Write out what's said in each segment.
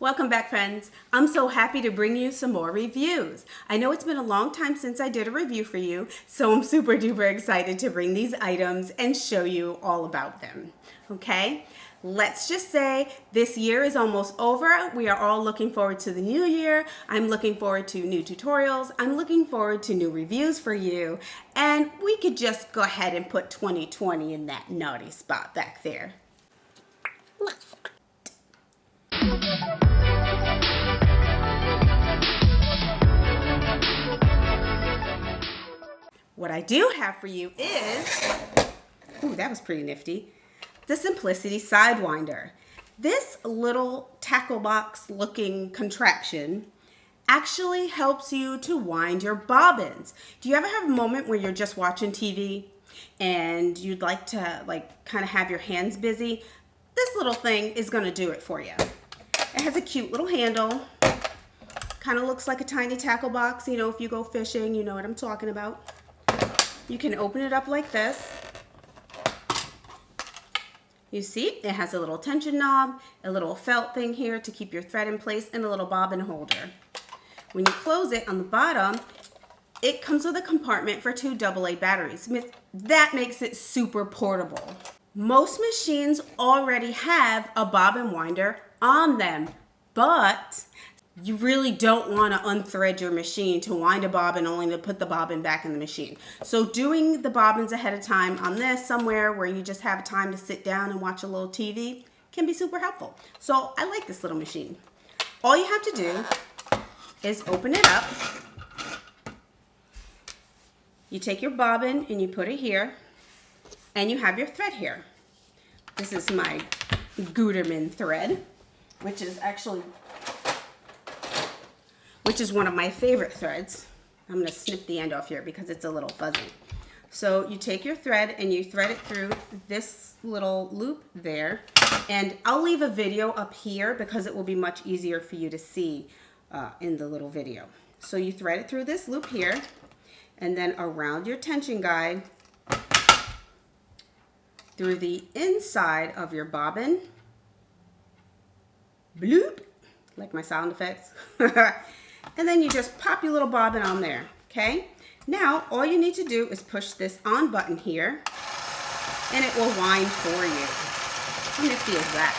Welcome back, friends. I'm so happy to bring you some more reviews. I know it's been a long time since I did a review for you, so I'm super duper excited to bring these items and show you all about them. Okay? Let's just say this year is almost over. We are all looking forward to the new year. I'm looking forward to new tutorials. I'm looking forward to new reviews for you. And we could just go ahead and put 2020 in that naughty spot back there. What I do have for you is, ooh, that was pretty nifty, the Simplicity Sidewinder. This little tackle box looking contraption actually helps you to wind your bobbins. Do you ever have a moment where you're just watching TV and you'd like to kind of have your hands busy? This little thing is going to do it for you. It has a cute little handle. Kind of looks like a tiny tackle box. You know, if you go fishing, you know what I'm talking about. You can open it up like this. You see, it has a little tension knob, a little felt thing here to keep your thread in place, and a little bobbin holder. When you close it on the bottom, it comes with a compartment for 2 AA batteries. That makes it super portable. Most machines already have a bobbin winder on them, but you really don't want to unthread your machine to wind a bobbin only to put the bobbin back in the machine. So doing the bobbins ahead of time on this somewhere where you just have time to sit down and watch a little TV can be super helpful. So I like this little machine. All you have to do is open it up. You take your bobbin and you put it here, and you have your thread here. This is my Gutermann thread, which is one of my favorite threads. I'm going to snip the end off here because it's a little fuzzy. So you take your thread and you thread it through this little loop there. And I'll leave a video up here because it will be much easier for you to see in the little video. So you thread it through this loop here and then around your tension guide through the inside of your bobbin. Bloop, like my sound effects. And then you just pop your little bobbin on there, okay? Now, all you need to do is push this on button here, and it will wind for you. How nifty is that?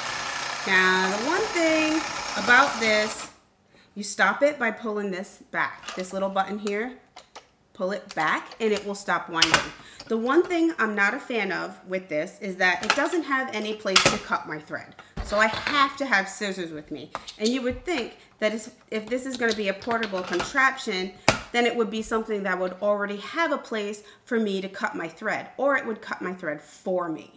Now, the one thing about this, you stop it by pulling this back. This little button here, pull it back, and it will stop winding. The one thing I'm not a fan of with this is that it doesn't have any place to cut my thread. So I have to have scissors with me. And you would think that if this is going to be a portable contraption, then it would be something that would already have a place for me to cut my thread, or it would cut my thread for me.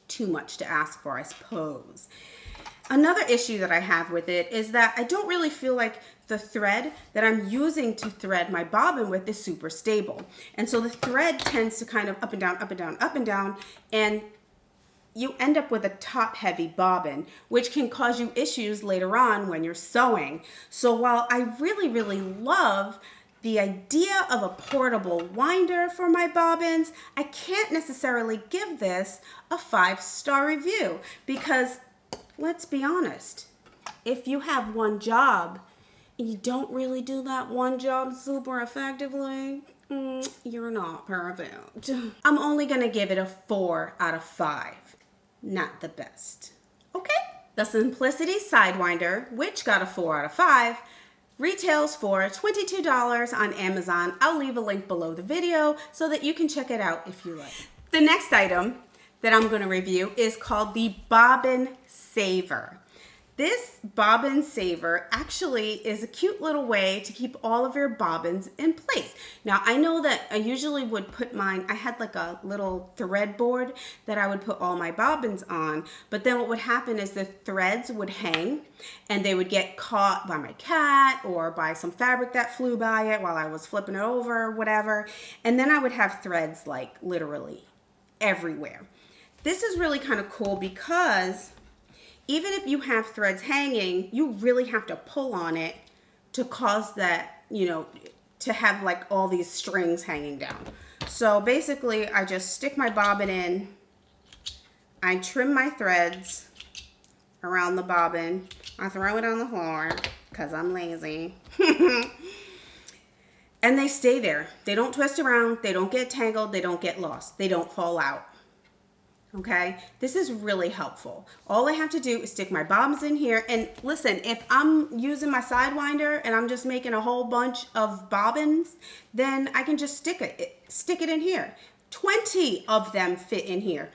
Too much to ask for, I suppose. Another issue that I have with it is that I don't really feel like the thread that I'm using to thread my bobbin with is super stable. And so the thread tends to kind of up and down, up and down, up and down, and you end up with a top-heavy bobbin, which can cause you issues later on when you're sewing. So while I really, really love the idea of a portable winder for my bobbins, I can't necessarily give this a 5-star review because, let's be honest, if you have one job and you don't really do that one job super effectively, you're not perfect. I'm only gonna give it a 4 out of 5. Not the best. Okay. The Simplicity Sidewinder, which got a 4 out of 5, retails for $22 on Amazon. I'll leave a link below the video so that you can check it out if you like. The next item that I'm going to review is called the Bobbin Saver. This Bobbin Saver actually is a cute little way to keep all of your bobbins in place. Now, I know that I usually would put mine, I had like a little thread board that I would put all my bobbins on, but then what would happen is the threads would hang and they would get caught by my cat or by some fabric that flew by it while I was flipping it over or whatever. And then I would have threads like literally everywhere. This is really kind of cool because even if you have threads hanging, you really have to pull on it to cause that, you know, to have like all these strings hanging down. So basically, I just stick my bobbin in, I trim my threads around the bobbin. I throw it on the floor because I'm lazy. And they stay there. They don't twist around. They don't get tangled. They don't get lost. They don't fall out. Okay, this is really helpful. All I have to do is stick my bobbins in here. And listen, if I'm using my Sidewinder and I'm just making a whole bunch of bobbins, then I can just stick it in here. 20 of them fit in here.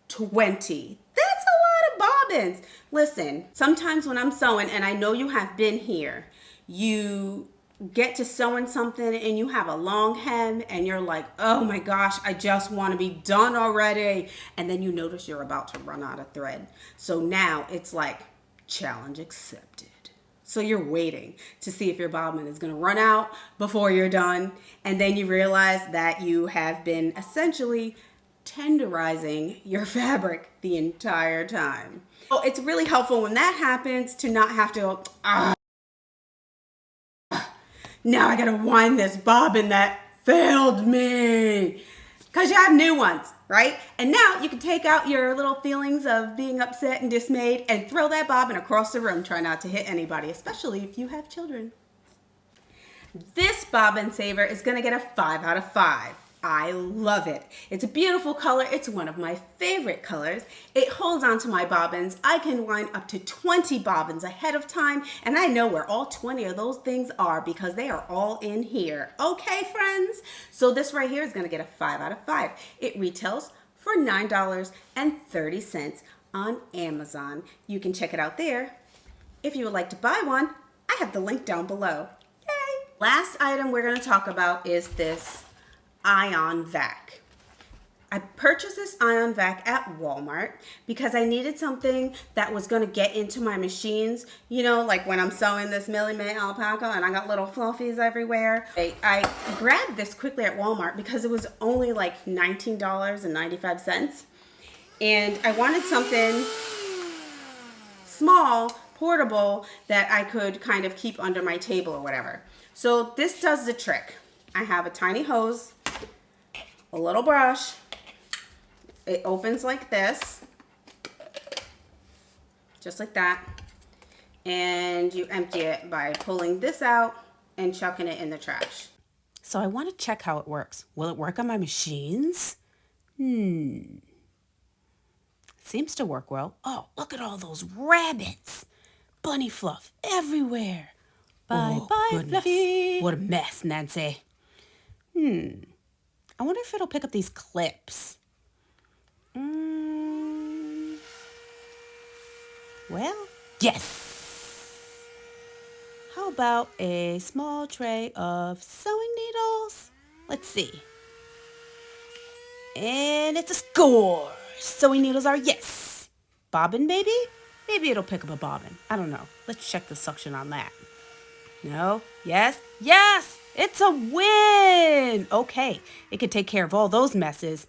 20. That's a lot of bobbins. Listen, sometimes when I'm sewing, and I know you have been here, you get to sewing something and you have a long hem and you're like, oh my gosh, I just want to be done already. And then you notice you're about to run out of thread. So now it's like challenge accepted. So you're waiting to see if your bobbin is going to run out before you're done. And then you realize that you have been essentially tenderizing your fabric the entire time. So it's really helpful when that happens to not have to, now I gotta wind this bobbin that failed me. Because you have new ones, right? And now you can take out your little feelings of being upset and dismayed and throw that bobbin across the room. Try not to hit anybody, especially if you have children. This Bobbin Saver is gonna get a 5 out of 5. I love it. It's a beautiful color. It's one of my favorite colors. It holds onto my bobbins. I can wind up to 20 bobbins ahead of time, and I know where all 20 of those things are because they are all in here. Okay, friends? So this right here is gonna get a 5 out of 5. It retails for $9.30 on Amazon. You can check it out there. If you would like to buy one, I have the link down below. Yay! Last item we're gonna talk about is this ion vac. I purchased this ion vac at Walmart because I needed something that was going to get into my machines. You know, like when I'm sewing this Mily Mae alpaca and I got little fluffies everywhere. I grabbed this quickly at Walmart because it was only like $19.95. And I wanted something small, portable, that I could kind of keep under my table or whatever. So this does the trick. I have a tiny hose, a little brush. It opens like this, just like that. And you empty it by pulling this out and chucking it in the trash. So I want to check how it works. Will it work on my machines? Seems to work well. Oh, look at all those rabbits. Bunny fluff everywhere. Bye, bye, Fluffy. What a mess, Nancy. I wonder if it'll pick up these clips. Well, yes. How about a small tray of sewing needles? Let's see. And it's a score. Sewing needles are yes. Bobbin, maybe? Maybe it'll pick up a bobbin. I don't know. Let's check the suction on that. No? Yes? Yes! It's a win! Okay, it could take care of all those messes.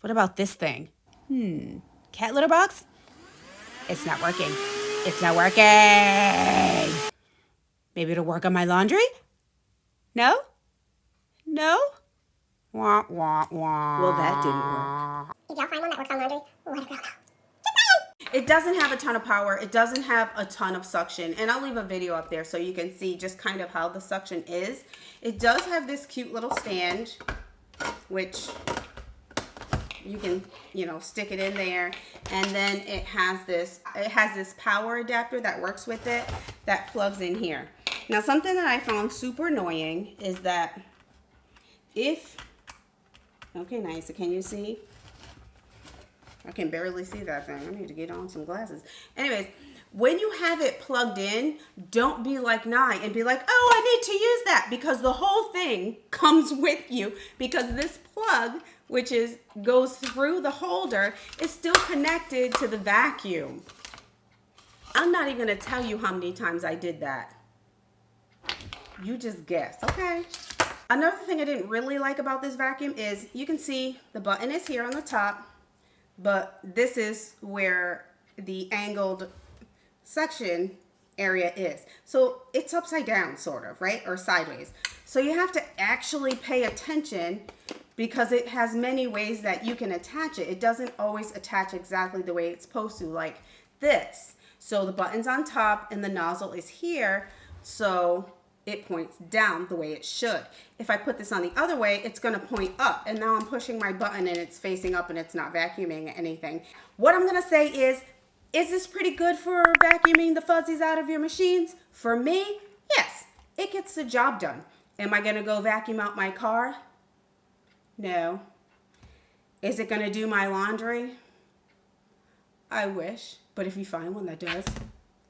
What about this thing? Cat litter box? It's not working. It's not working! Maybe it'll work on my laundry? No? No? Wah, wah, wah. Well, that didn't work. If y'all find one that works on laundry, let it go now. It doesn't have a ton of power. It doesn't have a ton of suction. And I'll leave a video up there so you can see just kind of how the suction is. It does have this cute little stand, which you can, stick it in there. And then it has this power adapter that works with it that plugs in here. Now, something that I found super annoying is that okay, nice. Can you see? I can barely see that thing. I need to get on some glasses. Anyways, when you have it plugged in, don't be like Nye and be like, oh, I need to use that, because the whole thing comes with you, because this plug, which goes through the holder, is still connected to the vacuum. I'm not even going to tell you how many times I did that. You just guess, okay? Another thing I didn't really like about this vacuum is you can see the button is here on the top, but this is where the angled section area is. So it's upside down, sort of, right? Or sideways. So you have to actually pay attention because it has many ways that you can attach it. It doesn't always attach exactly the way it's supposed to, like this. So the button's on top and the nozzle is here, so it points down the way it should. If I put this on the other way, it's gonna point up, and now I'm pushing my button and it's facing up and it's not vacuuming anything. What I'm gonna say is this pretty good for vacuuming the fuzzies out of your machines? For me, yes, it gets the job done. Am I gonna go vacuum out my car? No. Is it gonna do my laundry? I wish, but if you find one that does,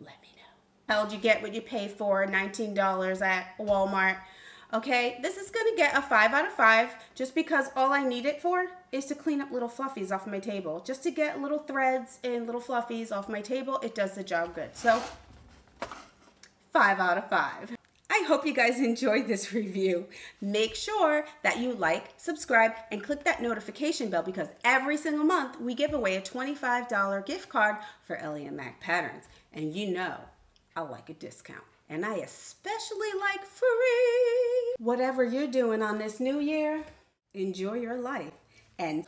let me know. How'd you get what you pay for? $19 at Walmart. Okay, this is gonna get a 5 out of 5 just because all I need it for is to clean up little fluffies off my table. Just to get little threads and little fluffies off my table, it does the job good. So, 5 out of 5. I hope you guys enjoyed this review. Make sure that you like, subscribe, and click that notification bell because every single month we give away a $25 gift card for Ellie and Mac Patterns. And you know, I like a discount. And I especially like free. Whatever you're doing on this new year, enjoy your life. And